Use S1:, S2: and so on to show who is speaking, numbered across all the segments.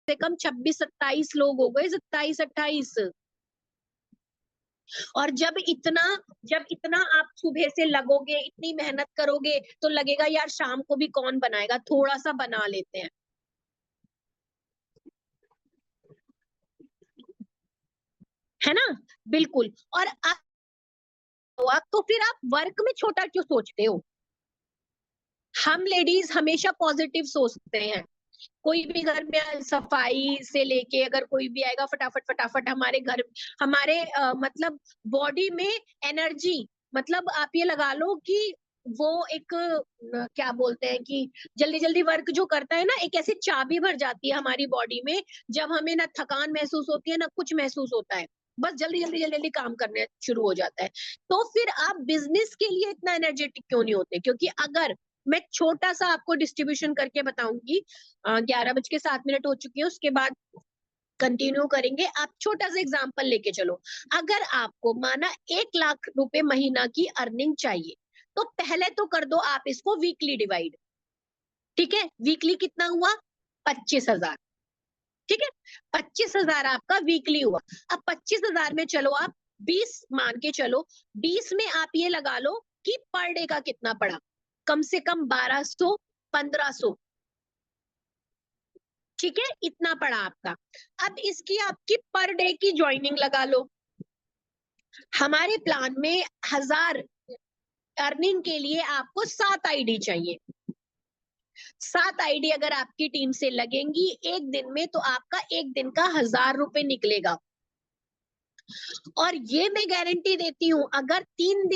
S1: से कम 26-27 लोग हो गए, 27-28। और जब इतना आप सुबह से लगोगे, इतनी मेहनत करोगे, तो लगेगा यार शाम को भी कौन बनाएगा, थोड़ा सा बना लेते हैं, है ना। बिल्कुल। और आप तो फिर आप वर्क में छोटा क्यों सोचते हो? हम लेडीज हमेशा पॉजिटिव सोचते हैं। कोई भी घर में सफाई से लेके अगर कोई भी आएगा, फटाफट फटाफट हमारे घर, हमारे मतलब बॉडी में एनर्जी, मतलब आप ये लगा लो कि वो एक क्या बोलते हैं कि जल्दी जल्दी वर्क जो करता है ना, एक ऐसी चाबी भर जाती है हमारी बॉडी में, जब हमें ना थकान महसूस होती है ना कुछ महसूस होता है, बस जल्दी जल्दी जल्दी जल्दी काम करने शुरू हो जाता है। तो फिर आप बिजनेस के लिए इतना एनर्जेटिक क्यों नहीं होते? क्योंकि अगर मैं छोटा सा आपको डिस्ट्रीब्यूशन करके बताऊंगी, 11:07 हो चुकी है, उसके बाद कंटिन्यू करेंगे। आप छोटा सा एग्जांपल लेके चलो। अगर आपको माना 1 लाख रुपए महीना की अर्निंग चाहिए, तो पहले तो कर दो आप इसको वीकली डिवाइड। ठीक है, वीकली कितना हुआ? 25,000। ठीक है, 25,000 आपका वीकली हुआ। अब 25,000 में चलो आप 20 मान के चलो, 20 में आप ये लगा लो कि पर डे का कितना पड़ा, कम से कम 1200, 1500। ठीक है, इतना पड़ा आपका। अब इसकी आपकी पर डे की ज्वाइनिंग लगा लो। हमारे प्लान में 1000 अर्निंग के लिए आपको 7 आईडी चाहिए। 7 आईडी अगर आपकी टीम से लगेंगी एक दिन में, तो आपका एक दिन का 1000 रुपए निकलेगा। और ये मैं गारंटी देती हूँ, अगर 3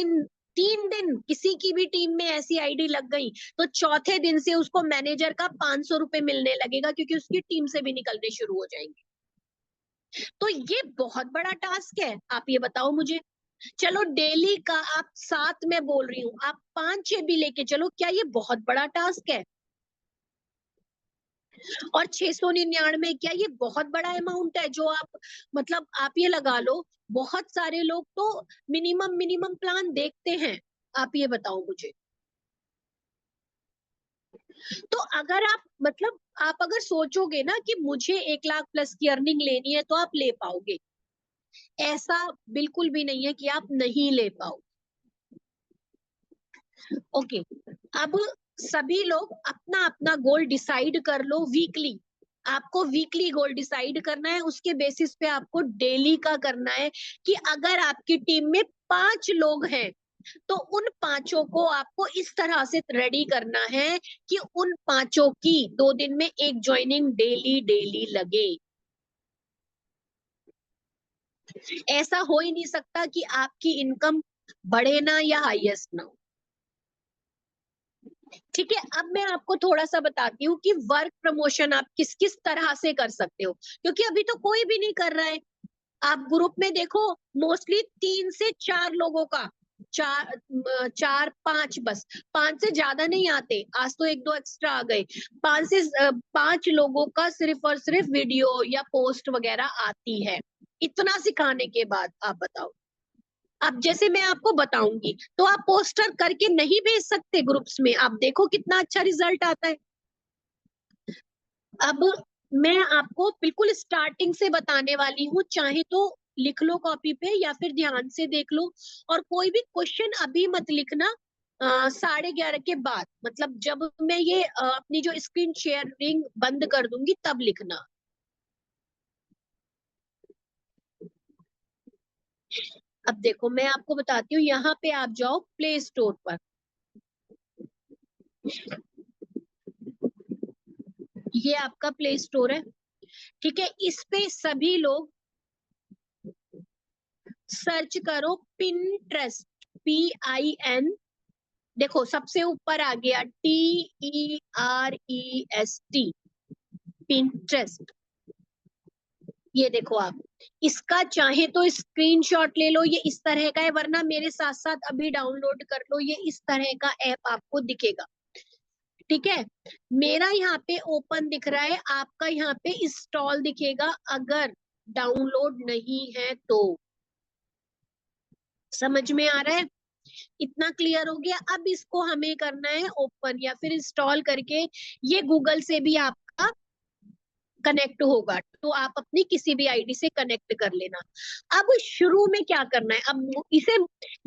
S1: दिन किसी की भी टीम में ऐसी आईडी लग गई, तो चौथे दिन से उसको मैनेजर का 500 रुपए मिलने लगेगा, क्योंकि उसकी टीम से भी निकलने शुरू हो जाएंगे। तो ये बहुत बड़ा टास्क है, आप ये बताओ मुझे। चलो डेली का आप 7 में बोल रही हूँ, आप 5-6 भी लेके चलो, क्या ये बहुत बड़ा टास्क है? और 699, क्या ये बहुत बड़ा अमाउंट है? जो आप, मतलब आप ये लगा लो, बहुत सारे लोग तो मिनिमम मिनिमम प्लान देखते हैं। आप ये बताओ मुझे। तो अगर आप, मतलब आप अगर सोचोगे ना कि मुझे 1 लाख प्लस की अर्निंग लेनी है, तो आप ले पाओगे। ऐसा बिल्कुल भी नहीं है कि आप नहीं ले पाओ। ओके, अब सभी लोग अपना अपना गोल डिसाइड कर लो वीकली। आपको वीकली गोल डिसाइड करना है, उसके बेसिस पे आपको डेली का करना है कि अगर आपकी टीम में 5 लोग हैं, तो उन 5 को आपको इस तरह से रेडी करना है कि उन 5 की 2 दिन में एक ज्वाइनिंग डेली डेली लगे। ऐसा हो ही नहीं सकता कि आपकी इनकम बढ़े ना या हाईएस्ट ना हो। ठीक है, अब मैं आपको थोड़ा सा बताती हूँ कि वर्क प्रमोशन आप किस किस तरह से कर सकते हो, क्योंकि अभी तो कोई भी नहीं कर रहा है। आप ग्रुप में देखो, मोस्टली 3 से 4 लोगों का, 4-5, बस 5 से ज्यादा नहीं आते। आज तो 1-2 एक्स्ट्रा आ गए। 5 लोगों का सिर्फ और सिर्फ वीडियो या पोस्ट वगैरह आती है। इतना सिखाने के बाद आप बताओ। अब जैसे मैं आपको बताऊंगी, तो आप पोस्टर करके नहीं भेज सकते ग्रुप्स में? आप देखो कितना अच्छा रिजल्ट आता है। अब मैं आपको बिल्कुल स्टार्टिंग से बताने वाली हूँ, चाहे तो लिख लो कॉपी पे या फिर ध्यान से देख लो। और कोई भी क्वेश्चन अभी मत लिखना, 11:30 के बाद, मतलब जब मैं ये अपनी जो स्क्रीन शेयरिंग बंद कर दूंगी तब लिखना। अब देखो मैं आपको बताती हूँ, यहाँ पे आप जाओ प्ले स्टोर पर। ये आपका प्ले स्टोर है। ठीक है, इस पे सभी लोग सर्च करो पिंट्रेस्ट, PIN। देखो सबसे ऊपर आ गया TEREST, पिंट्रेस्ट। ये देखो आप, इसका चाहे तो स्क्रीनशॉट ले लो, ये इस तरह का है, वरना मेरे साथ साथ अभी डाउनलोड कर लो, ये इस तरह का ऐप आपको दिखेगा। ठीक है, मेरा यहाँ पे ओपन दिख रहा है, आपका यहाँ पे इंस्टॉल दिखेगा, अगर डाउनलोड नहीं है तो। समझ में आ रहा है? इतना क्लियर हो गया। अब इसको हमें करना है ओपन या फिर इंस्टॉल करके, ये गूगल से भी आपका कनेक्ट होगा, तो आप अपनी किसी भी आईडी से कनेक्ट कर लेना। अब शुरू में क्या करना है, अब इसे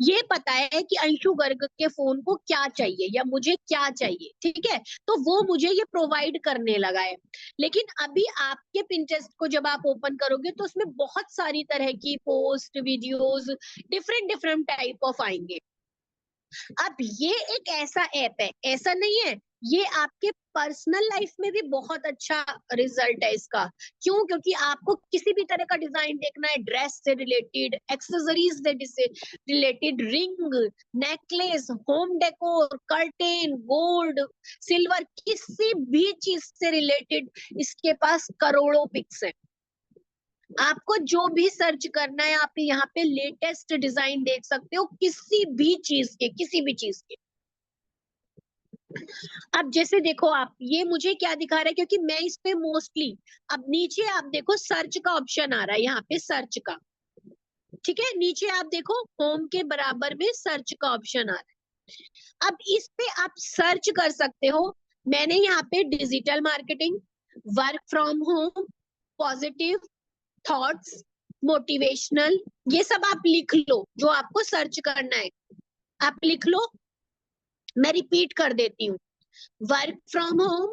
S1: ये पता है कि अंशु गर्ग के फोन को क्या चाहिए या मुझे क्या चाहिए, ठीक है, तो वो मुझे ये प्रोवाइड करने लगा है। लेकिन अभी आपके पिंटरेस्ट को जब आप ओपन करोगे तो उसमें बहुत सारी तरह की post, videos, different different type of आएंगे। अब ये एक ऐसा ऐप है, ऐसा नहीं है, ये आपके पर्सनल लाइफ में भी बहुत अच्छा रिजल्ट है इसका। क्यों? क्योंकि आपको किसी भी तरह का डिजाइन देखना है, ड्रेस से रिलेटेड, एक्सेसरीज से related, ring, necklace, home decor, curtain, gold, silver, किसी भी चीज से रिलेटेड इसके पास करोड़ों पिक्स है। आपको जो भी सर्च करना है आप यहाँ पे लेटेस्ट डिजाइन देख सकते हो, किसी भी चीज के, किसी भी चीज के। अब जैसे देखो आप, ये मुझे क्या दिखा रहा है, क्योंकि मैं इस पे मोस्टली, अब नीचे आप देखो सर्च का ऑप्शन आ रहा है यहाँ पे, सर्च का, ठीक है, नीचे आप देखो होम के बराबर में सर्च का ऑप्शन आ रहा है। अब इस पे आप सर्च कर सकते हो। मैंने यहाँ पे digital marketing, work from home, positive thoughts, motivational, ये सब आप लिख लो जो आपको सर्च करना है, आप लिख लो। मैं रिपीट कर देती हूँ, work from home,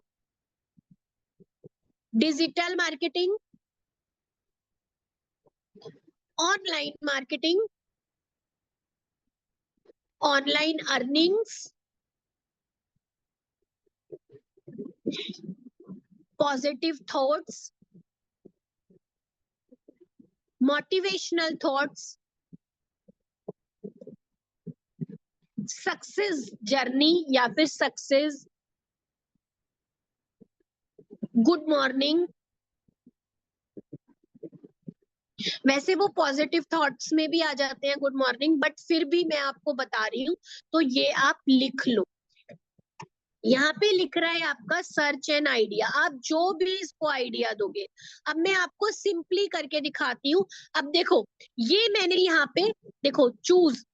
S1: digital marketing, online marketing, online earnings, positive thoughts, motivational thoughts, success journey या फिर सक्सेस, गुड मॉर्निंग। वैसे वो पॉजिटिव थॉट्स में भी आ जाते हैं गुड मॉर्निंग, बट फिर भी मैं आपको बता रही हूँ, तो ये आप लिख लो। यहाँ पे लिख रहा है आपका सर्च एन आइडिया, आप जो भी इसको आइडिया दोगे। अब मैं आपको सिंपली करके दिखाती हूँ। अब देखो, ये मैंने यहाँ पे देखो, choose,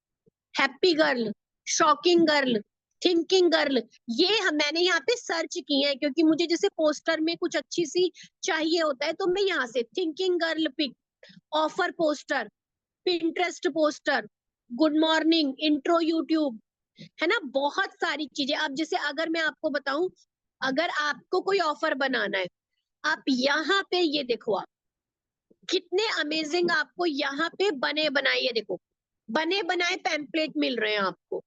S1: happy girl, shocking girl, thinking girl, ये मैंने यहाँ पे सर्च किए हैं, क्योंकि मुझे जैसे पोस्टर में कुछ अच्छी सी चाहिए होता है, तो मैं यहाँ से thinking girl pic, offer poster, Pinterest poster, good morning, intro YouTube, है ना, बहुत सारी चीजें। अब जैसे अगर मैं आपको बताऊं, अगर आपको कोई ऑफर बनाना है, आप यहाँ पे ये देखो, आप कितने अमेजिंग आपको यहाँ पे बने बनाए, ये देखो, बने बनाए पैम्पलेट मिल रहे हैं आपको।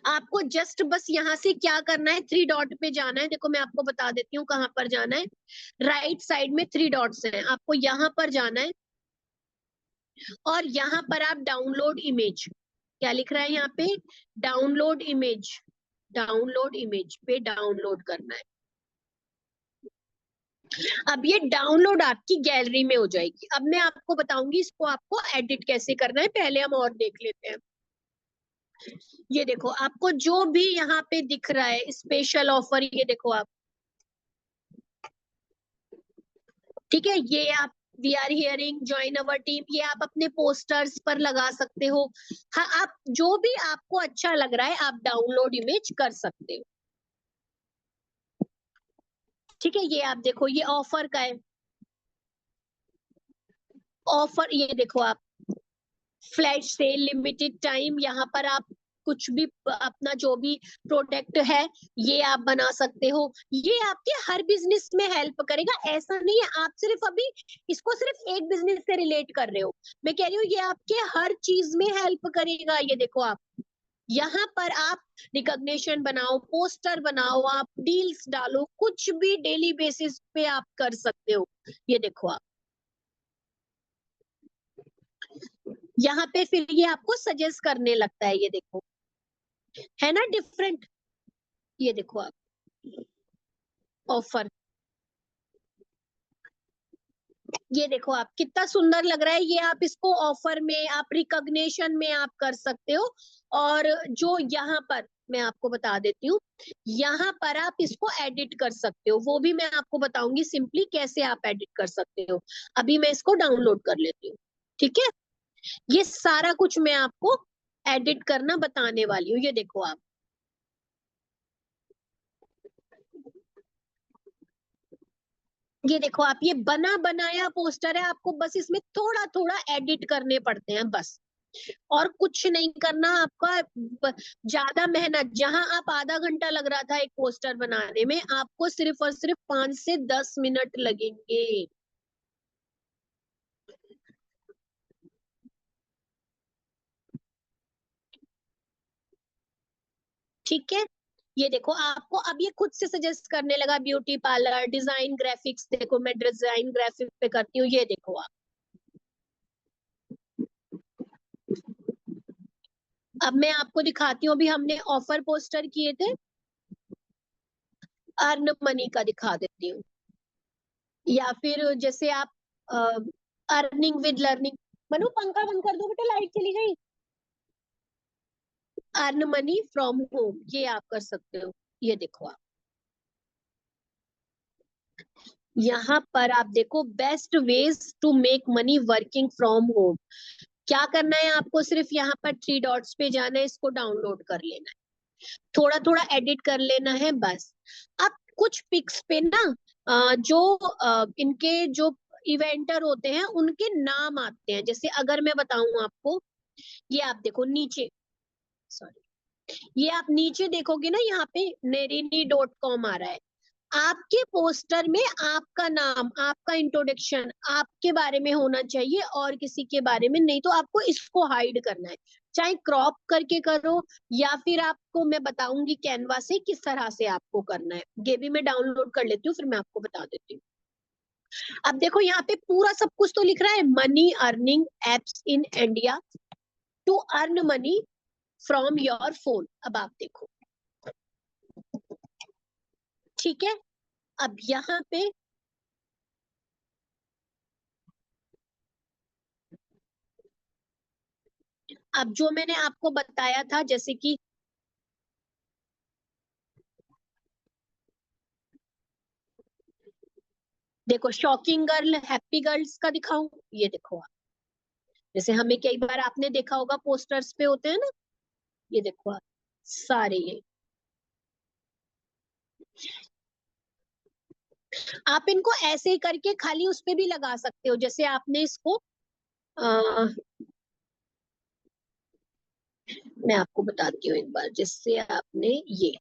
S1: आपको जस्ट बस यहाँ से क्या करना है, थ्री डॉट पे जाना है। देखो मैं आपको बता देती हूँ कहाँ पर जाना है, राइट साइड में थ्री डॉट्स हैं, आपको यहाँ पर जाना है, और यहाँ पर आप डाउनलोड इमेज, क्या लिख रहा है यहाँ पे, डाउनलोड इमेज, डाउनलोड इमेज पे डाउनलोड करना है। अब ये डाउनलोड आपकी गैलरी में हो जाएगी। अब मैं आपको बताऊंगी इसको आपको एडिट कैसे करना है, पहले हम और देख लेते हैं। ये देखो, आपको जो भी यहाँ पे दिख रहा है स्पेशल ऑफर, ये देखो आप, ठीक है, ये आप, we are hearing, join our team, ये आप अपने पोस्टर्स पर लगा सकते हो। हाँ, आप जो भी आपको अच्छा लग रहा है आप डाउनलोड इमेज कर सकते हो, ठीक है। ये आप देखो, ये ऑफर का है, ऑफर, ये देखो आप, फ्लैश सेल, लिमिटेड टाइम, यहाँ पर आप कुछ भी अपना जो भी प्रोडक्ट है ये आप बना सकते हो। ये आपके हर बिजनेस में हेल्प करेगा, ऐसा नहीं है आप सिर्फ अभी इसको सिर्फ एक बिजनेस से रिलेट कर रहे हो, मैं कह रही हूँ ये आपके हर चीज में हेल्प करेगा। ये देखो आप, यहाँ पर आप रिकॉग्निशन बनाओ, पोस्टर बनाओ, आप डील्स डालो, कुछ भी डेली बेसिस पे आप कर सकते हो। ये देखो आप, यहाँ पे फिर ये आपको सजेस्ट करने लगता है, ये देखो, है ना डिफरेंट। ये देखो आप, ऑफर, ये देखो आप, कितना सुंदर लग रहा है। ये आप इसको ऑफर में, आप रिकॉग्निशन में आप कर सकते हो। और जो यहाँ पर मैं आपको बता देती हूँ, यहाँ पर आप इसको एडिट कर सकते हो, वो भी मैं आपको बताऊंगी सिंपली कैसे आप एडिट कर सकते हो। अभी मैं इसको डाउनलोड कर लेती हूँ, ठीक है। ये सारा कुछ मैं आपको एडिट करना बताने वाली हूँ। ये देखो आप, ये देखो आप, ये बना बनाया पोस्टर है, आपको बस इसमें थोड़ा थोड़ा एडिट करने पड़ते हैं बस, और कुछ नहीं करना आपका। ज्यादा मेहनत, जहां आप आधा घंटा लग रहा था एक पोस्टर बनाने में, आपको सिर्फ और सिर्फ 5 से 10 मिनट लगेंगे। ठीक है, ये देखो आपको अब ये खुद से सजेस्ट करने लगा, ब्यूटी पार्लर, डिजाइन ग्राफिक्स। देखो मैं डिजाइन ग्राफिक्स पे करती हूँ, ये देखो आप। अब मैं आपको दिखाती हूँ, अभी हमने ऑफर पोस्टर किए थे, अर्न मनी का दिखा देती हूँ। या फिर जैसे आप अर्निंग विद लर्निंग। मनु पंखा बंद कर दो बेटा, लाइट चली गई। अर्न मनी फ्रॉम होम, ये आप कर सकते हो। ये देखो आप, यहाँ पर आप देखो, best ways to make money working from home. क्या करना है आपको, सिर्फ यहाँ पर 3 डॉट्स पे जाना है, इसको डाउनलोड कर लेना है, थोड़ा थोड़ा एडिट कर लेना है बस। अब कुछ पिक्स पे ना जो इनके जो इवेंटर होते हैं उनके नाम आते हैं। जैसे अगर मैं बताऊं आपको, ये आप देखो नीचे, सॉरी, ये आप नीचे देखोगे ना, यहाँ पे nerini.com आ रहा है। आपके पोस्टर में आपका नाम, आपका इंट्रोडक्शन आपके बारे में होना चाहिए, और किसी के बारे में नहीं। तो आपको इसको हाइड करना है, चाहे क्रॉप करके करो, या फिर आपको मैं बताऊंगी कैनवा से किस तरह से आपको करना है। ये भी मैं डाउनलोड कर लेती हूँ, फिर मैं आपको बता देती हूँ। अब देखो यहाँ पे पूरा सब कुछ तो लिख रहा है, money earning apps in India to earn money from your phone. अब आप देखो, ठीक है। अब यहाँ पे, अब जो मैंने आपको बताया था, जैसे कि देखो, शॉकिंग गर्ल, हैप्पी गर्ल्स का दिखाऊं, ये देखो आप। जैसे हमें कई बार आपने देखा होगा पोस्टर्स पे होते हैं ना, ये देखो आप, सारे ये। आप इनको ऐसे ही करके खाली उस पे भी लगा सकते हो, जैसे आपने इसको मैं आपको बताती हूँ एक बार, जैसे आपने ये,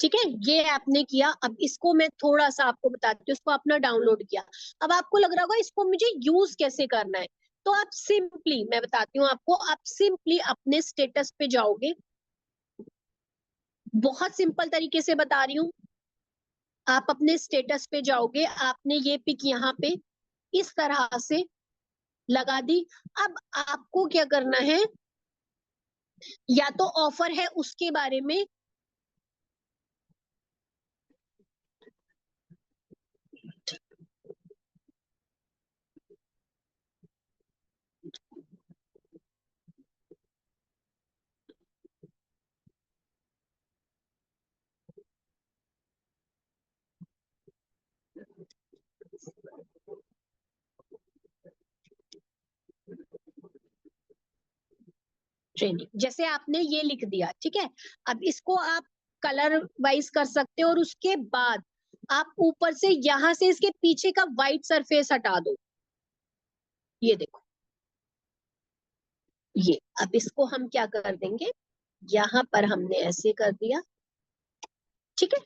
S1: ठीक है, ये आपने किया। अब इसको मैं थोड़ा सा आपको बताती हूँ, इसको आपने डाउनलोड किया। अब आपको लग रहा होगा इसको मुझे यूज कैसे करना है, तो आप सिंपली, मैं बताती हूँ आपको, आप सिंपली अपने स्टेटस पे जाओगे। बहुत सिंपल तरीके से बता रही हूँ। आप अपने स्टेटस पे जाओगे, आपने ये पिक यहाँ पे इस तरह से लगा दी। अब आपको क्या करना है, या तो ऑफर है उसके बारे में, ट्रेनिंग, जैसे आपने ये लिख दिया, ठीक है। अब इसको आप कलर वाइज कर सकते हो, और उसके बाद आप ऊपर से यहां से इसके पीछे का व्हाइट सरफेस हटा दो। ये देखो, ये अब इसको हम क्या कर देंगे, यहाँ पर हमने ऐसे कर दिया, ठीक है।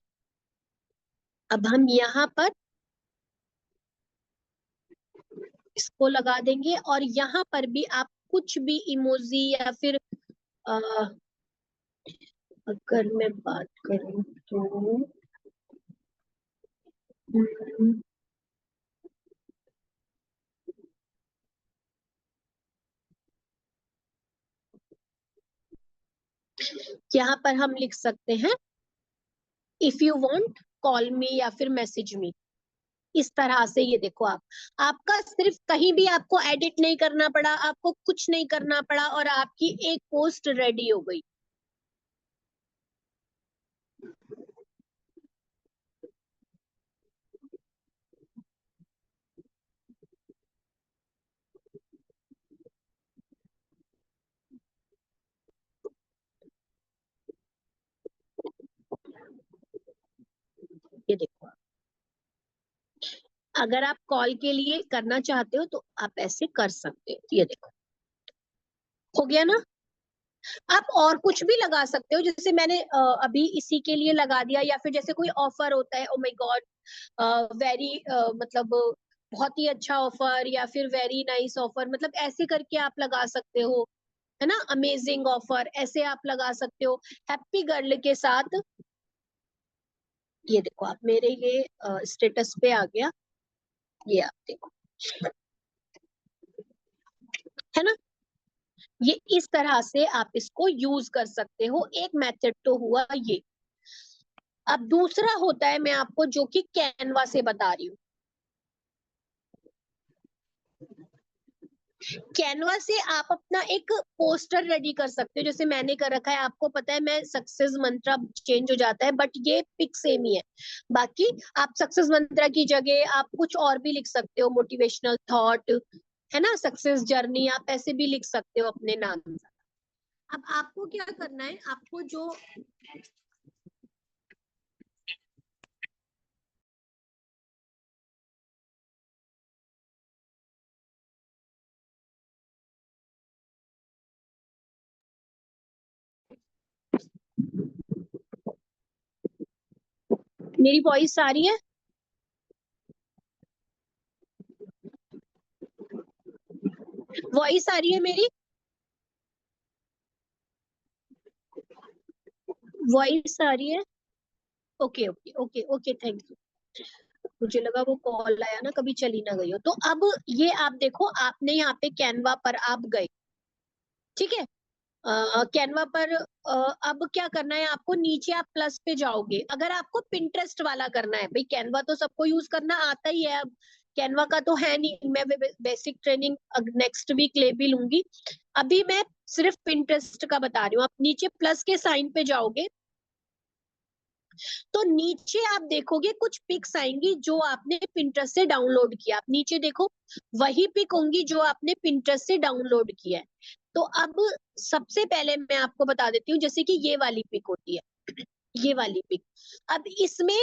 S1: अब हम यहाँ पर इसको लगा देंगे, और यहाँ पर भी आप कुछ भी इमोजी या फिर आ, अगर मैं बात करूं तो हम्म, यहाँ पर हम लिख सकते हैं, इफ यू वांट कॉल मी, या फिर मैसेज मी। इस तरह से, ये देखो आप, आपका सिर्फ कहीं भी आपको एडिट नहीं करना पड़ा, आपको कुछ नहीं करना पड़ा, और आपकी एक पोस्ट रेडी हो गई। ये देखो, अगर आप कॉल के लिए करना चाहते हो तो आप ऐसे कर सकते हो। ये देखो, हो गया ना। आप और कुछ भी लगा सकते हो, जैसे मैंने अभी इसी के लिए लगा दिया, या फिर जैसे कोई ऑफर होता है, ओ माय गॉड वेरी मतलब बहुत ही अच्छा ऑफर, या फिर वेरी नाइस ऑफर, मतलब ऐसे करके आप लगा सकते हो, है ना। अमेजिंग ऑफर ऐसे आप लगा सकते हो। हैप्पी गर्ल के साथ, ये देखो आप मेरे ये स्टेटस पे आ गया, ये आप देखो, है ना। ये इस तरह से आप इसको यूज कर सकते हो। एक मेथड तो हुआ ये। अब दूसरा होता है, मैं आपको जो कि कैनवा से बता रही हूँ। कैनवा से आप अपना एक पोस्टर रेडी कर सकते हो, जैसे मैंने कर रखा है। आपको पता है मैं सक्सेस मंत्रा चेंज हो जाता है, बट ये पिक सेम ही है। बाकी आप सक्सेस मंत्रा की जगह आप कुछ और भी लिख सकते हो, मोटिवेशनल थॉट, है ना, सक्सेस जर्नी, आप ऐसे भी लिख सकते हो अपने नाम से। अब आपको क्या करना है, आपको जो मेरी वॉइस आ रही है, वॉइस आ रही है मेरी, वॉइस आ रही है। Okay okay okay okay, thank you. मुझे लगा वो कॉल आया ना, कभी चली ना गई हो। तो अब ये आप देखो, आपने यहाँ पे कैनवा पर आप गए, ठीक है। कैनवा पर अब क्या करना है आपको, नीचे आप प्लस पे जाओगे। अगर आपको पिंटरेस्ट वाला करना है, भाई कैनवा तो सबको यूज करना आता ही है। अब कैनवा का तो है नहीं, मैं बेसिक ट्रेनिंग नेक्स्ट वीक ले भी लूंगी। अभी मैं सिर्फ पिंटरेस्ट का बता रही हूँ। आप नीचे प्लस के साइन पे जाओगे, तो नीचे आप देखोगे कुछ पिक्स आएंगी जो आपने पिंटरेस्ट से डाउनलोड किया। आप नीचे देखो, वही पिक होंगी जो आपने पिंटरेस्ट से डाउनलोड किया है। तो अब सबसे पहले मैं आपको बता देती हूँ, जैसे कि ये वाली पिक होती है, ये वाली पिक। अब इसमें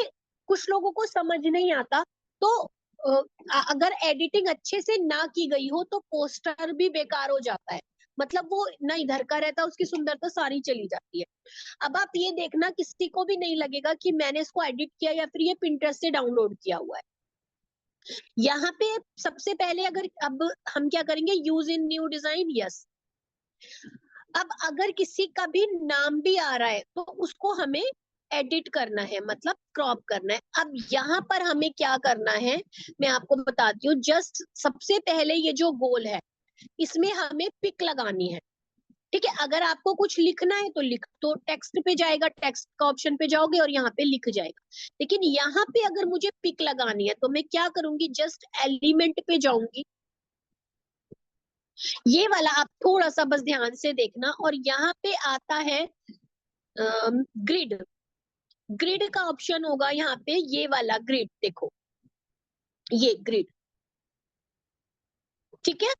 S1: कुछ लोगों को समझ नहीं आता, तो अगर एडिटिंग अच्छे से ना की गई हो तो पोस्टर भी बेकार हो जाता है। मतलब वो ना इधर का रहता, उसकी सुंदरता सारी चली जाती है। अब आप ये देखना, किसी को भी नहीं लगेगा कि मैंने इसको एडिट किया या फिर ये पिंटरेस्ट से डाउनलोड किया हुआ है। यहाँ पे सबसे पहले अगर अब हम क्या करेंगे, use in new design, yes. अब अगर किसी का भी नाम भी आ रहा है तो उसको हमें एडिट करना है, मतलब क्रॉप करना है। अब यहाँ पर हमें क्या करना है, मैं आपको बताती हूँ। जस्ट सबसे पहले ये जो गोल है, इसमें हमें पिक लगानी है, ठीक है। अगर आपको कुछ लिखना है तो लिख, तो टेक्स्ट पे जाएगा, टेक्स्ट का ऑप्शन पे जाओगे और यहाँ पे लिख जाएगा। लेकिन यहाँ पे अगर मुझे पिक लगानी है तो मैं क्या करूंगी, जस्ट एलिमेंट पे जाऊंगी। ये वाला आप थोड़ा सा बस ध्यान से देखना, और यहाँ पे आता है ग्रिड। ग्रिड का ऑप्शन होगा यहाँ पे, ये वाला ग्रिड देखो, ये ग्रिड, ठीक है।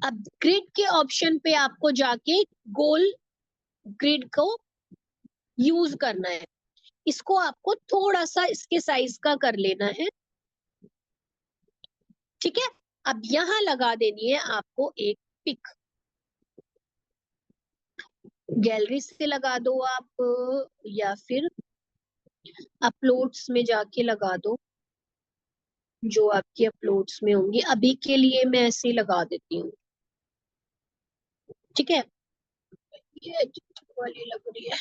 S1: अब ग्रिड के ऑप्शन पे आपको जाके गोल ग्रिड को यूज करना है। इसको आपको थोड़ा सा इसके साइज का कर लेना है, ठीक है। अब यहाँ लगा देनी है आपको एक पिक। गैलरी से लगा दो आप, या फिर अपलोड्स में जाके लगा दो, जो आपकी अपलोड्स में होंगी। अभी के लिए मैं ऐसे ही लगा देती हूँ, ठीक है। ये वाली लग रही है।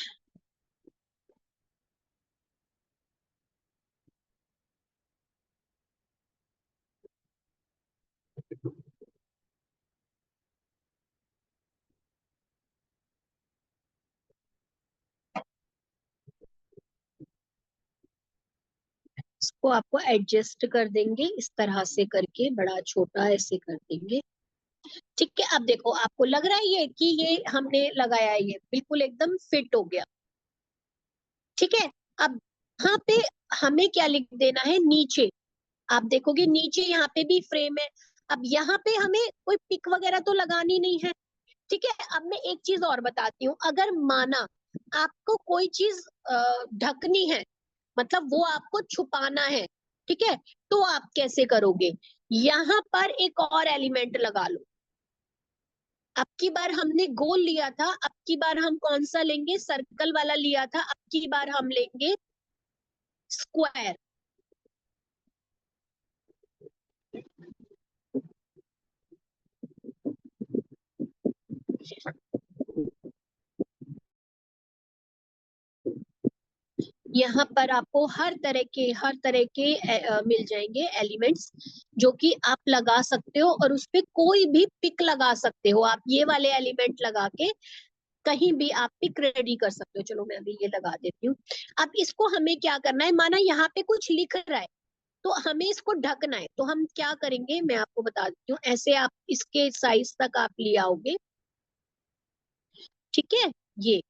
S1: इसको आपको एडजस्ट कर देंगे इस तरह से करके, बड़ा छोटा ऐसे कर देंगे, ठीक है। अब देखो, आपको लग रहा है ये कि ये हमने लगाया है, ये बिल्कुल एकदम फिट हो गया, ठीक है। अब यहाँ पे हमें क्या लिख देना है नीचे, आप देखोगे नीचे यहाँ पे भी फ्रेम है। अब यहाँ पे हमें कोई पिक वगैरह तो लगानी नहीं है, ठीक है। अब मैं एक चीज और बताती हूँ, अगर माना आपको कोई चीज ढकनी है, मतलब वो आपको छुपाना है, ठीक है। तो आप कैसे करोगे, यहाँ पर एक और एलिमेंट लगा लो। अब की बार हमने गोल लिया था, अब की बार हम कौन सा लेंगे, सर्कल वाला लिया था, अब की बार हम लेंगे स्क्वायर। यहाँ पर आपको हर तरह के मिल जाएंगे एलिमेंट्स, जो कि आप लगा सकते हो, और उस पे कोई भी पिक लगा सकते हो। आप ये वाले एलिमेंट लगा के कहीं भी आप पिक रेडी कर सकते हो। चलो मैं अभी ये लगा देती हूँ। अब इसको हमें क्या करना है, माना यहाँ पे कुछ लिख रहा है, तो हमें इसको ढकना है। तो हम क्या करेंगे, मैं आपको बता देती हूँ। ऐसे आप इसके साइज तक आप ले आओगे, ठीक है, ये।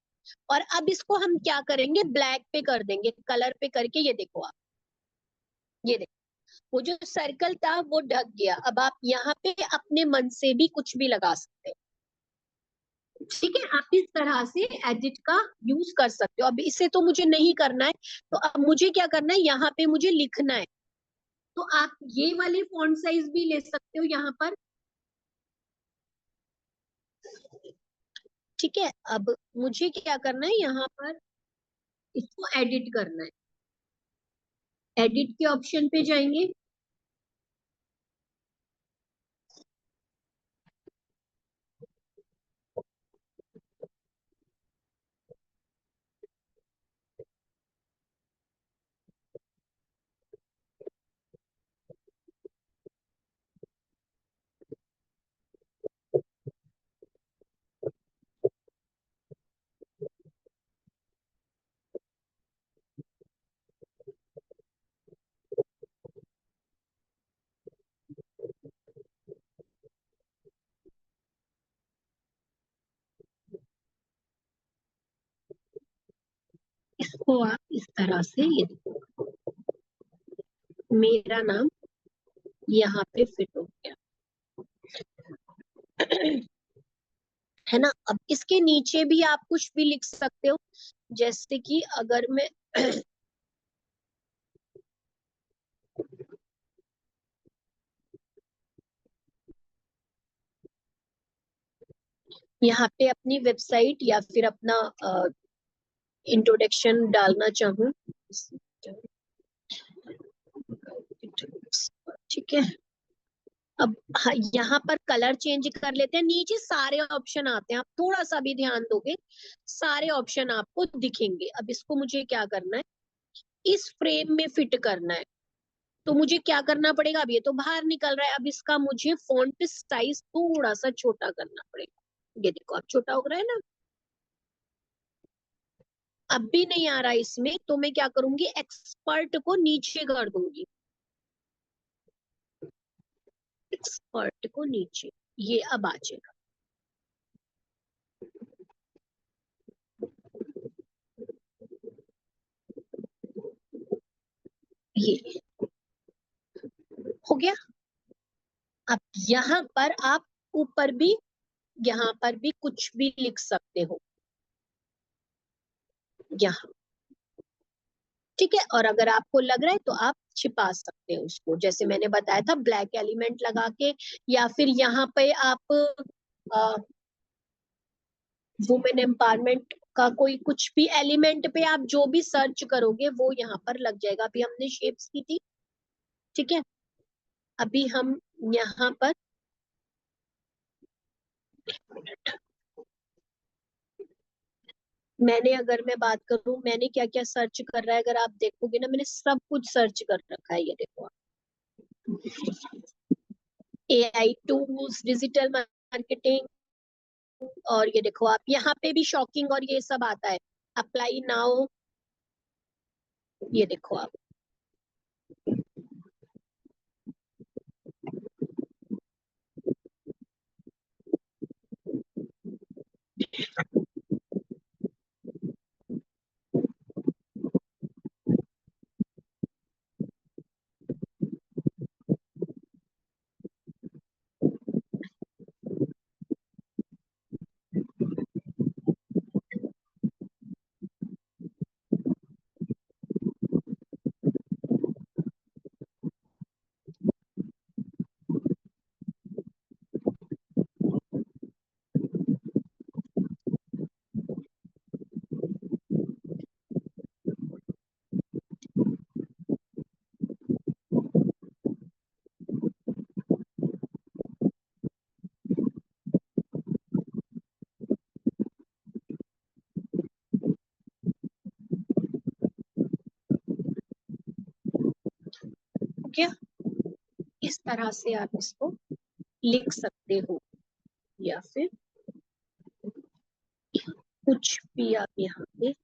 S1: और अब इसको हम क्या करेंगे, ब्लैक पे कर देंगे, कलर पे करके। ये देखो आप, ये देखो, वो जो सर्कल था वो ढक गया। अब आप यहाँ पे अपने मन से भी कुछ भी लगा सकते हैं, ठीक है। आप इस तरह से एडिट का यूज कर सकते हो। अब इसे तो मुझे नहीं करना है, तो अब मुझे क्या करना है, यहाँ पे मुझे लिखना है। तो आप ये वाले फॉन्ट साइज भी ले सकते हो यहाँ पर, ठीक है। अब मुझे क्या करना है, यहाँ पर इसको एडिट करना है। एडिट के ऑप्शन पे जाएंगे, इसको आप इस तरह से, ये देखो, मेरा नाम यहाँ पे फिट हो गया, है ना। अब इसके नीचे भी आप कुछ भी लिख सकते हो, जैसे कि अगर मैं यहाँ पे अपनी वेबसाइट या फिर अपना इंट्रोडक्शन डालना चाहूँ, ठीक है। अब यहाँ पर कलर चेंज कर लेते हैं, नीचे सारे ऑप्शन आते हैं, आप थोड़ा सा भी ध्यान दोगे सारे ऑप्शन आपको दिखेंगे। अब इसको मुझे क्या करना है, इस फ्रेम में फिट करना है। तो मुझे क्या करना पड़ेगा, अब ये तो बाहर निकल रहा है, अब इसका मुझे फॉन्ट साइज थोड़ा सा छोटा करना पड़ेगा। ये देखो, अब छोटा हो रहा है ना। अब भी नहीं आ रहा इसमें, तो मैं क्या करूंगी, एक्सपर्ट को नीचे कर दूंगी, एक्सपर्ट को नीचे, ये अब आ जाएगा। ये हो गया। अब यहाँ पर आप ऊपर भी, यहाँ पर भी कुछ भी लिख सकते हो, यहाँ, ठीक है। और अगर आपको लग रहा है तो आप छिपा सकते हो उसको, जैसे मैंने बताया था, ब्लैक एलिमेंट लगा के। या फिर यहाँ पे आप वुमेन एम्पावरमेंट का कोई कुछ भी एलिमेंट पे आप जो भी सर्च करोगे वो यहाँ पर लग जाएगा। अभी हमने शेप्स की थी, ठीक है। अभी हम यहाँ पर, मैंने, अगर मैं बात करूं मैंने क्या क्या सर्च कर रहा है, अगर आप देखोगे ना, मैंने सब कुछ सर्च कर रखा है। ये देखो, एआई टूल्स, डिजिटल मार्केटिंग, और ये देखो आप यहाँ पे भी शॉकिंग और ये सब आता है, अप्लाई नाउ। ये देखो आप, गया, इस तरह से आप इसको लिख सकते हो, या फिर कुछ भी आप यहाँ पे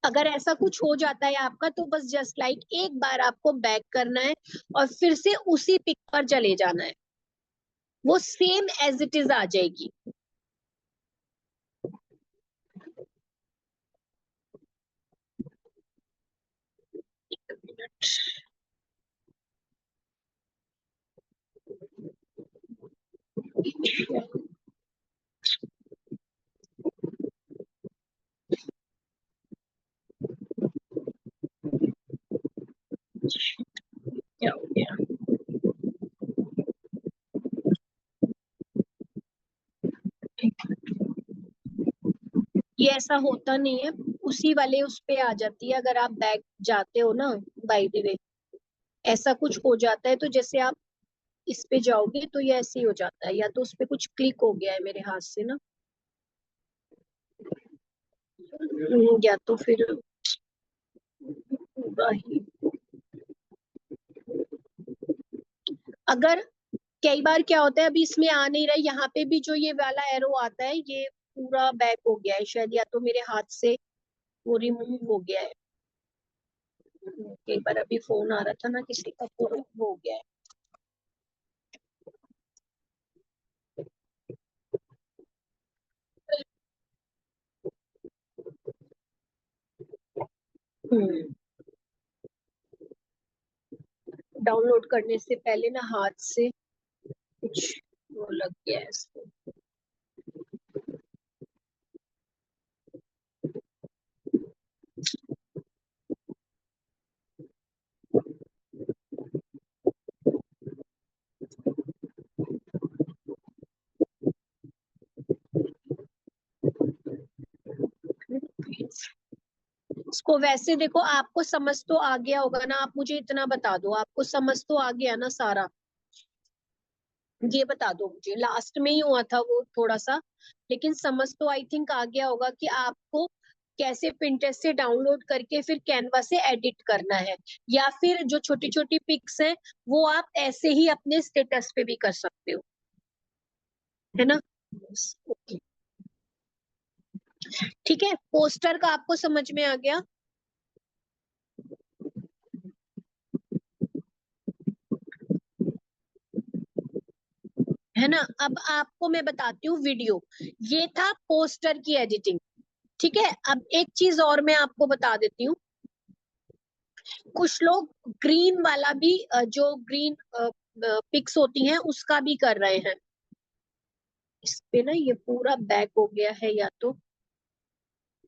S1: अगर ऐसा कुछ हो जाता है आपका, तो बस जस्ट लाइक एक बार आपको बैक करना है और फिर से उसी पिक पर चले जाना है, वो सेम एज इट इज आ जाएगी। क्या हो गया? ये ऐसा होता नहीं है, उसी वाले उस पे आ जाती है अगर आप बैक जाते हो ना। बाय द वे, ऐसा कुछ हो जाता है तो जैसे आप इस पे जाओगे तो ये ऐसे ही हो जाता है, या तो उस पे कुछ क्लिक हो गया है मेरे हाथ से ना, या तो फिर पूरा ही। अगर कई बार क्या होता है, अभी इसमें आ नहीं रहा है, यहाँ पे भी जो ये वाला एरो आता है ये पूरा बैक हो गया है शायद, या तो मेरे हाथ से वो रिमूव हो गया है। कई बार अभी फोन आ रहा था ना किसी का, पूरा हो गया है। डाउनलोड करने से पहले ना हाथ से कुछ वो लग गया है इसको। इसको वैसे देखो, आपको समझ तो आ गया होगा ना, आप मुझे इतना बता दो, आपको समझ तो आ गया ना सारा? ये बता दो मुझे, लास्ट में ही हुआ था वो थोड़ा सा, लेकिन समझ तो आई थिंक आ गया होगा कि आपको कैसे पिंटरेस्ट से डाउनलोड करके फिर कैनवा से एडिट करना है, या फिर जो छोटी छोटी पिक्स हैं वो आप ऐसे ही अपने स्टेटस पे भी कर सकते हो, है ना? ओके, ठीक है। पोस्टर का आपको समझ में आ गया, है ना? अब आपको मैं बताती हूँ वीडियो। ये था पोस्टर की एडिटिंग, ठीक है। अब एक चीज और मैं आपको बता देती हूँ, कुछ लोग ग्रीन वाला भी जो ग्रीन पिक्स होती हैं उसका भी कर रहे हैं। इस पे ना ये पूरा बैक हो गया है, या तो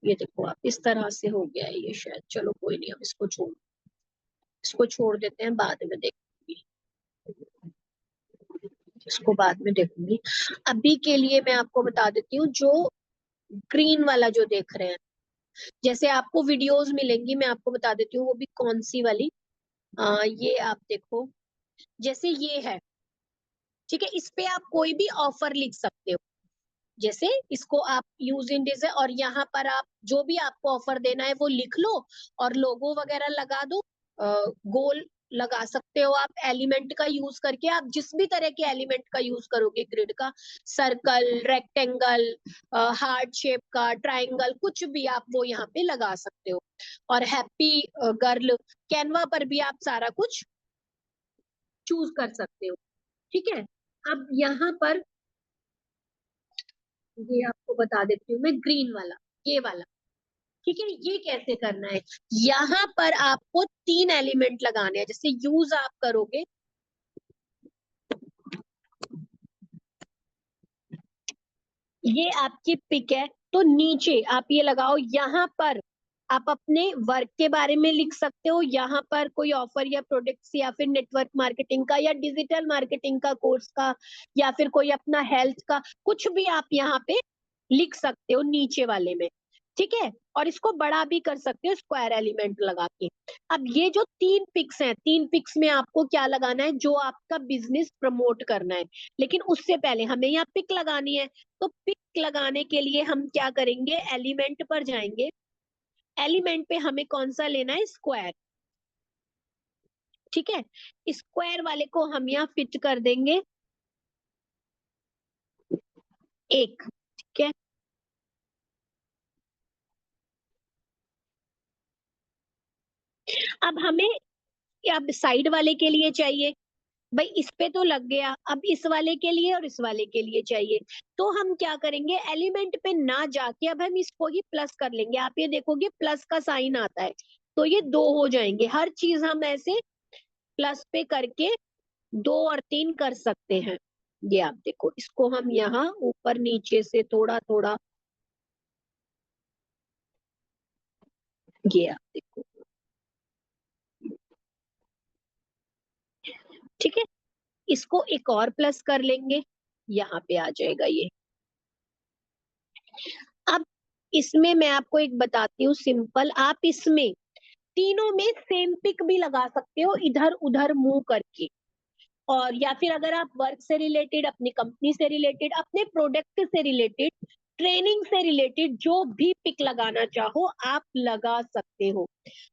S1: ये देखो आप, इस तरह से हो गया है ये शायद। चलो कोई नहीं, हम इसको छोड़ देते हैं, बाद में देखूंगी, इसको बाद में देखूंगी। अभी के लिए मैं आपको बता देती हूँ, जो ग्रीन वाला जो देख रहे हैं, जैसे आपको वीडियोस मिलेंगी, मैं आपको बता देती हूँ वो भी कौन सी वाली। ये आप देखो, जैसे ये है, ठीक है, इस पे आप कोई भी ऑफर लिख सकते हो। जैसे इसको आप यूज इन डिज है, और यहाँ पर आप जो भी आपको ऑफर देना है वो लिख लो और लोगो वगैरह लगा दो। गोल लगा सकते हो आप एलिमेंट का यूज करके, आप जिस भी तरह के एलिमेंट का यूज करोगे, ग्रिड का, सर्कल, रेक्टेंगल, हार्ट शेप का, ट्राइंगल, कुछ भी आप वो यहाँ पे लगा सकते हो। और हैप्पी गर्ल, कैनवा पर भी आप सारा कुछ चूज कर सकते हो, ठीक है। अब यहाँ पर ये आपको बता देती हूँ मैं, ग्रीन वाला, ये वाला, ठीक है। ये कैसे करना है, यहाँ पर आपको 3 एलिमेंट लगाने हैं। जैसे यूज आप करोगे, ये आपकी पिक है, तो नीचे आप ये लगाओ, यहाँ पर आप अपने वर्क के बारे में लिख सकते हो, यहाँ पर कोई ऑफर या प्रोडक्ट्स, या फिर नेटवर्क मार्केटिंग का या डिजिटल मार्केटिंग का कोर्स का, या फिर कोई अपना हेल्थ का, कुछ भी आप यहाँ पे लिख सकते हो नीचे वाले में, ठीक है, और इसको बड़ा भी कर सकते हो स्क्वायर एलिमेंट लगा के। अब ये जो 3 पिक्स हैं, 3 पिक्स में आपको क्या लगाना है, जो आपका बिज़नेस प्रमोट करना है। लेकिन उससे पहले हमें यहाँ पिक लगानी है, तो पिक लगाने के लिए हम क्या करेंगे, एलिमेंट पर जाएँगे। एलिमेंट पे हमें कौन-सा लेना है, स्क्वायर, ठीक है? स्क्वायर वाले को हम यहाँ फिट कर देंगे 1, ठीक है? अब हमें, अब साइड वाले के लिए चाहिए, भाई इस पे तो लग गया, अब इस वाले के लिए और इस वाले के लिए चाहिए। तो हम क्या करेंगे, एलिमेंट पे ना जाके अब हम इसको ही प्लस कर लेंगे। आप ये देखोगे प्लस का साइन आता है, तो ये 2 हो जाएंगे। हर चीज हम ऐसे प्लस पे करके 2 और 3 कर सकते हैं। ये आप देखो, इसको हम यहाँ ऊपर नीचे से थोड़ा थोड़ा, ये आप देखो, ठीक है? इसको एक और प्लस कर लेंगे, यहाँ पे आ जाएगा ये। अब इसमें मैं आपको एक बताती हूँ सिंपल, आप इसमें तीनों में सेम पिक भी लगा सकते हो, इधर उधर मूव करके। और या फिर अगर आप वर्क से रिलेटेड, अपनी कंपनी से रिलेटेड, अपने प्रोडक्ट से रिलेटेड, ट्रेनिंग से रिलेटेड जो भी पिक लगाना चाहो आप लगा सकते हो।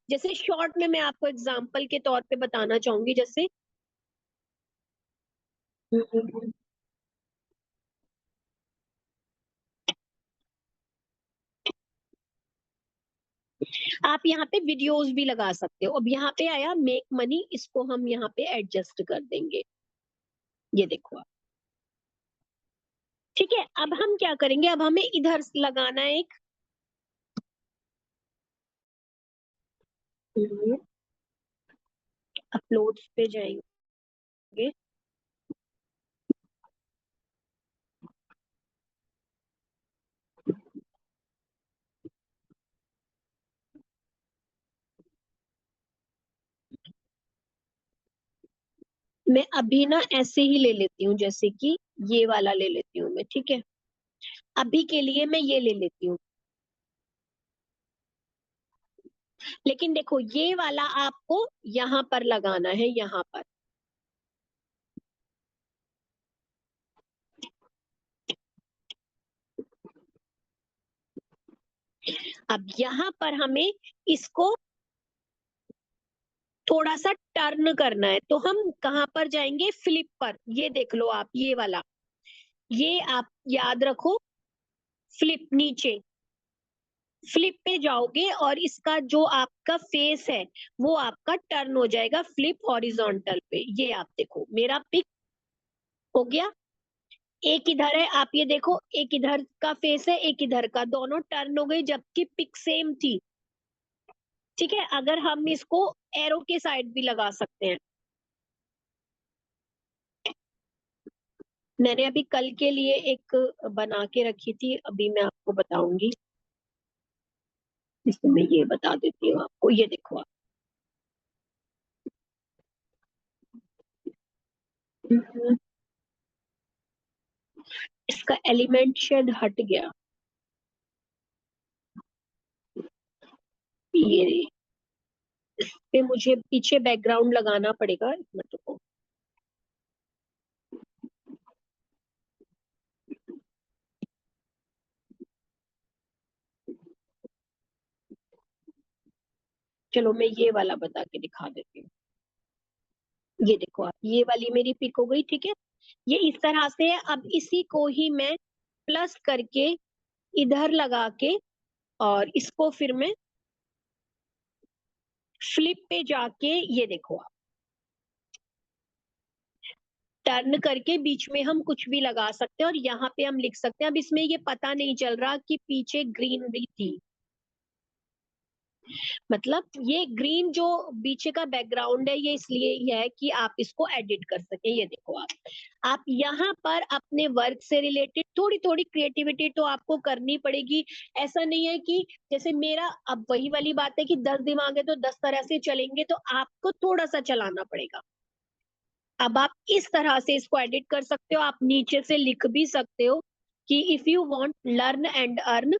S1: जैसे शॉर्ट में मैं आपको एग्जांपल के तौर पे बताना चाहूंगी, जैसे आप यहाँ पे वीडियोस भी लगा सकते हो। अब यहाँ पे आया मेक मनी, इसको हम यहाँ पे एडजस्ट कर देंगे, ये देखो आप। ठीक है, अब हम क्या करेंगे, अब हमें इधर लगाना है एक, अपलोड्स पे जाएंगे। मैं अभी ना ऐसे ही ले लेती हूँ, जैसे कि ये वाला ले लेती हूँ मैं, ठीक है? अभी के लिए मैं ये ले लेती हूँ। लेकिन देखो ये वाला आपको यहाँ पर लगाना है, यहाँ पर। अब यहाँ पर हमें इसको थोड़ा सा टर्न करना है, तो हम कहाँ पर जाएंगे, फ्लिप पर। ये देख लो आप, ये वाला, ये आप याद रखो, फ्लिप नीचे, फ्लिप पे जाओगे और इसका जो आपका फेस है वो आपका टर्न हो जाएगा फ्लिप हॉरिजॉन्टल पे। ये आप देखो, मेरा पिक हो गया। एक इधर है, आप ये देखो, एक इधर का फेस है, एक इधर का, दोनों टर्न हो गई जबकि पिक सेम थी। ठीक है, अगर हम इसको एरो के साइड भी लगा सकते हैं। मैंने अभी कल के लिए एक बना के रखी थी, अभी मैं आपको बताऊंगी, इसमें मैं ये बता देती हूँ आपको, ये देखो आप, इसका एलिमेंट शायद हट गया, ये पे मुझे पीछे बैकग्राउंड लगाना पड़ेगा, एक मिनट रुको। चलो मैं ये वाला बता के दिखा देती हूँ। ये देखो आप, ये वाली मेरी पिक हो गई, ठीक है? ये इस तरह से है। अब इसी को ही मैं प्लस करके इधर लगा के, और इसको फिर मैं फ्लिप पे जाके, ये देखो आप, टर्न करके बीच में हम कुछ भी लगा सकते हैं और यहाँ पे हम लिख सकते हैं। अब इसमें ये पता नहीं चल रहा कि पीछे ग्रीनरी थी, मतलब ये ग्रीन जो पीछे का बैकग्राउंड है ये इसलिए ही है कि आप इसको एडिट कर सके। ये देखो आप यहाँ पर अपने वर्क से रिलेटेड थोड़ी थोड़ी क्रिएटिविटी तो आपको करनी पड़ेगी। ऐसा नहीं है कि जैसे मेरा, अब वही वाली बात है कि 10 दिमाग है तो 10 तरह से चलेंगे, तो आपको थोड़ा सा चलाना पड़ेगा। अब आप इस तरह से इसको एडिट कर सकते हो, आप नीचे से लिख भी सकते हो कि if you want learn and earn,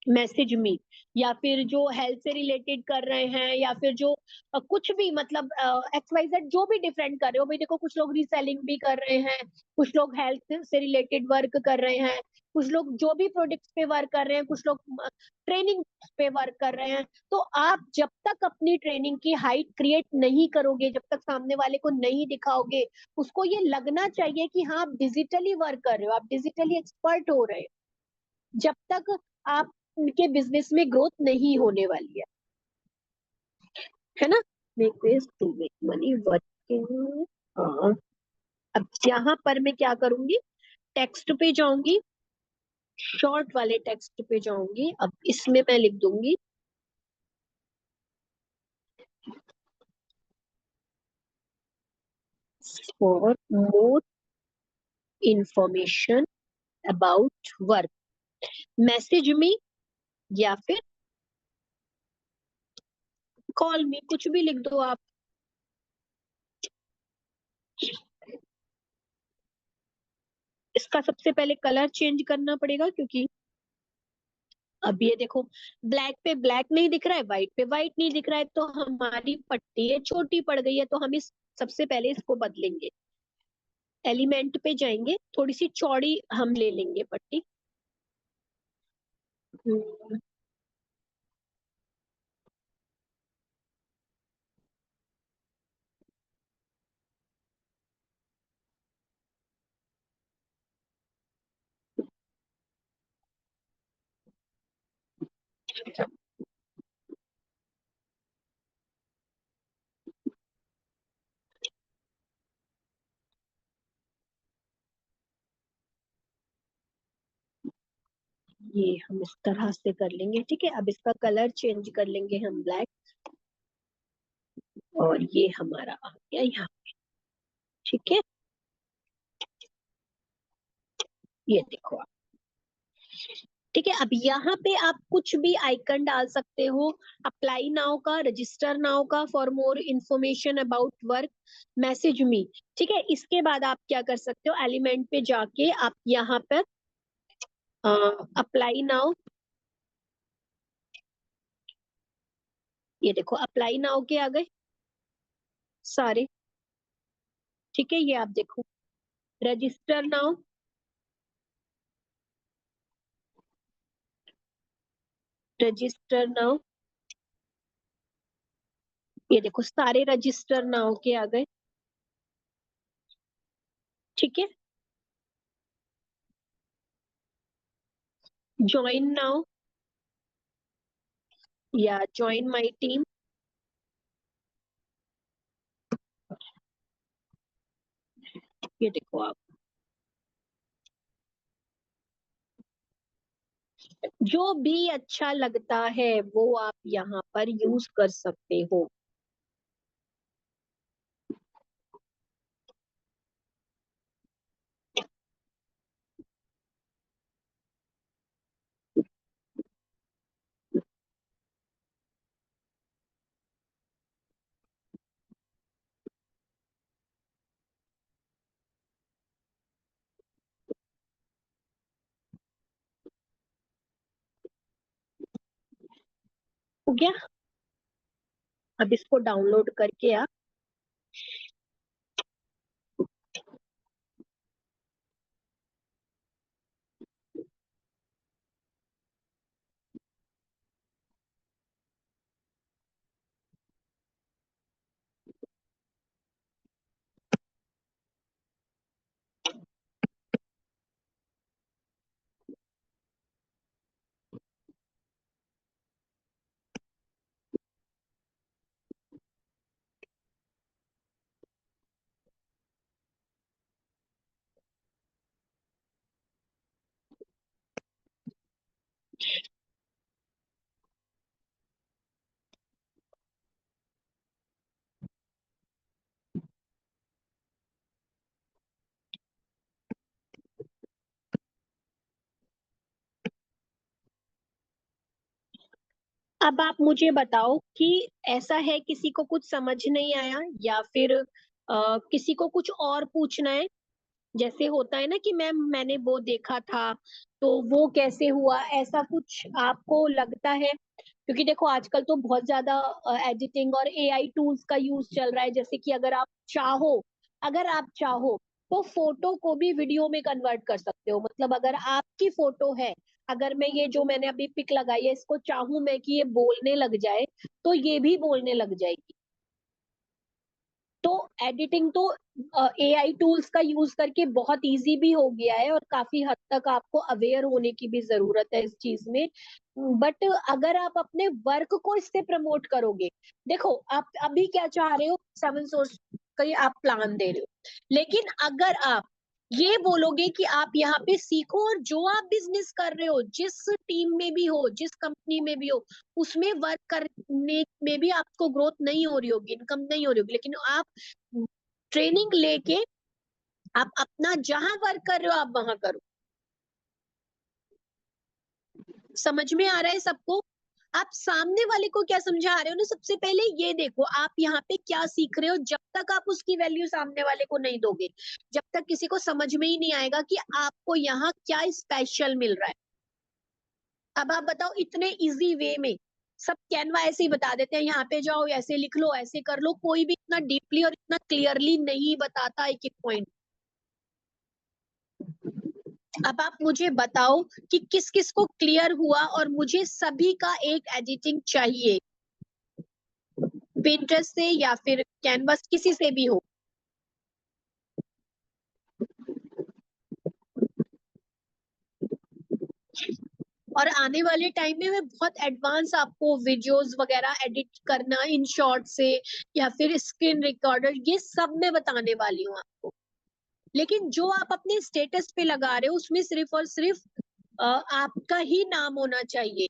S1: message me, या फिर जो हेल्थ से रिलेटेड कर रहे हैं, या फिर जो कुछ भी मतलब एक्स वाई जेड जो भी डिफरेंट कर रहे हो भाई। देखो कुछ लोग रीसेलिंग भी कर रहे हैं, कुछ लोग हेल्थ से रिलेटेड वर्क कर रहे हैं, कुछ लोग जो भी प्रोडक्ट्स पे वर्क कर रहे हैं, कुछ लोग ट्रेनिंग पे वर्क कर रहे हैं। तो आप जब तक अपनी ट्रेनिंग की हाइट क्रिएट नहीं करोगे, जब तक सामने वाले को नहीं दिखाओगे, उसको ये लगना चाहिए कि हाँ आप डिजिटली वर्क कर रहे हो, आप डिजिटली एक्सपर्ट हो रहे हो, जब तक आप उनके बिजनेस में ग्रोथ नहीं होने वाली है ना। Make ways to make money working. हाँ, अब यहाँ पर मैं क्या करूंगी, टेक्स्ट पे जाऊंगी, शॉर्ट वाले टेक्स्ट पे जाऊंगी। अब इसमें मैं लिख दूंगी for more information about work message me, या फिर कॉल मी, कुछ भी लिख दो आप। इसका सबसे पहले कलर चेंज करना पड़ेगा, क्योंकि अब ये देखो ब्लैक पे ब्लैक नहीं दिख रहा है, व्हाइट पे व्हाइट नहीं दिख रहा है, तो हमारी पट्टी है छोटी पड़ गई है, तो हम इस सबसे पहले इसको बदलेंगे। एलिमेंट पे जाएंगे, थोड़ी सी चौड़ी हम ले लेंगे पट्टी। हम्म, ये हम इस तरह से कर लेंगे, ठीक है। अब इसका कलर चेंज कर लेंगे हम ब्लैक, और ये हमारा आ गया यहाँ, ठीक है। ये देखो आप, ठीक है। अब यहाँ पे आप कुछ भी आइकन डाल सकते हो, अप्लाई नाउ का, रजिस्टर नाउ का, for more information about work message me, ठीक है। इसके बाद आप क्या कर सकते हो, एलिमेंट पे जाके आप यहाँ पर अप्लाई नाउ, ये देखो अप्लाई नाउ के आ गए सारे, ठीक है। ये आप देखो रजिस्टर नाउ, रजिस्टर नाउ, ये देखो सारे रजिस्टर नाउ के आ गए, ठीक है। ज्वाइन नाउ या ज्वाइन माय टीम, ये देखो आप, जो भी अच्छा लगता है वो आप यहाँ पर यूज कर सकते हो। हो गया। अब इसको डाउनलोड करके आप, अब आप मुझे बताओ कि ऐसा है किसी को कुछ समझ नहीं आया, या फिर किसी को कुछ और पूछना है। जैसे होता है ना कि मैम मैंने वो देखा था, तो वो कैसे हुआ, ऐसा कुछ आपको लगता है? क्योंकि देखो आजकल तो बहुत ज्यादा एडिटिंग और एआई टूल्स का यूज चल रहा है, जैसे कि अगर आप चाहो तो फोटो को भी वीडियो में कन्वर्ट कर सकते हो। मतलब अगर आपकी फोटो है, अगर मैं ये जो मैंने अभी पिक लगाई है इसको चाहूं मैं कि ये बोलने लग जाए, तो ये भी बोलने लग जाएगी। तो एडिटिंग तो एआई टूल्स का यूज करके बहुत इजी भी हो गया है, और काफी हद तक आपको अवेयर होने की भी जरूरत है इस चीज में। बट अगर आप अपने वर्क को इससे प्रमोट करोगे, देखो आप अभी क्या चाह रहे हो, 7 सोर्स का आप प्लान दे रहे हो, लेकिन अगर आप ये बोलोगे कि आप यहाँ पे सीखो और जो आप बिजनेस कर रहे हो, जिस टीम में भी हो, जिस कंपनी में भी हो, उसमें वर्क करने में भी आपको ग्रोथ नहीं हो रही होगी, इनकम नहीं हो रही होगी, लेकिन आप ट्रेनिंग लेके आप अपना जहां वर्क कर रहे हो आप वहां करो। समझ में आ रहा है सबको? आप सामने वाले को क्या समझा रहे हो ना, सबसे पहले ये देखो आप यहाँ पे क्या सीख रहे हो। जब तक आप उसकी वैल्यू सामने वाले को नहीं दोगे, जब तक किसी को समझ में ही नहीं आएगा कि आपको यहाँ क्या स्पेशल मिल रहा है। अब आप बताओ, इतने इजी वे में सब कैनवा ऐसे ही बता देते हैं, यहाँ पे जाओ ऐसे लिख लो ऐसे कर लो, कोई भी इतना डीपली और इतना क्लियरली नहीं बताता एक एक पॉइंट। अब आप मुझे बताओ कि किस किस को क्लियर हुआ, और मुझे सभी का एक एडिटिंग चाहिए, पिंटरेस्ट से या फिर कैनवस, किसी से भी हो। और आने वाले टाइम में मैं बहुत एडवांस आपको वीडियोस वगैरह एडिट करना इन शॉर्ट से, या फिर स्क्रीन रिकॉर्डर, ये सब मैं बताने वाली हूँ आपको। लेकिन जो आप अपने स्टेटस पे लगा रहे हो उसमें सिर्फ और सिर्फ आपका ही नाम होना चाहिए।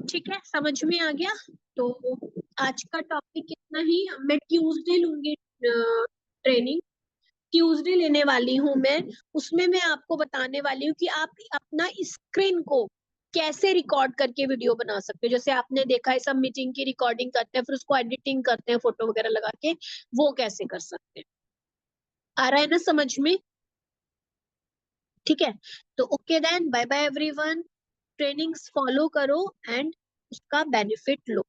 S1: ठीक है, समझ में आ गया? तो आज का टॉपिक इतना ही। मैं ट्यूसडे लूंगी ट्रेनिंग, ट्यूसडे लेने वाली हूँ मैं। उसमें मैं आपको बताने वाली हूँ कि आप अपना स्क्रीन को कैसे रिकॉर्ड करके वीडियो बना सकते हो। जैसे आपने देखा है सब मीटिंग की रिकॉर्डिंग करते हैं, फिर उसको एडिटिंग करते हैं फोटो वगैरह लगा के, वो कैसे कर सकते हैं। आ रहा है ना समझ में? ठीक है, तो okay then, bye bye everyone. Trainings follow करो एंड उसका बेनिफिट लो।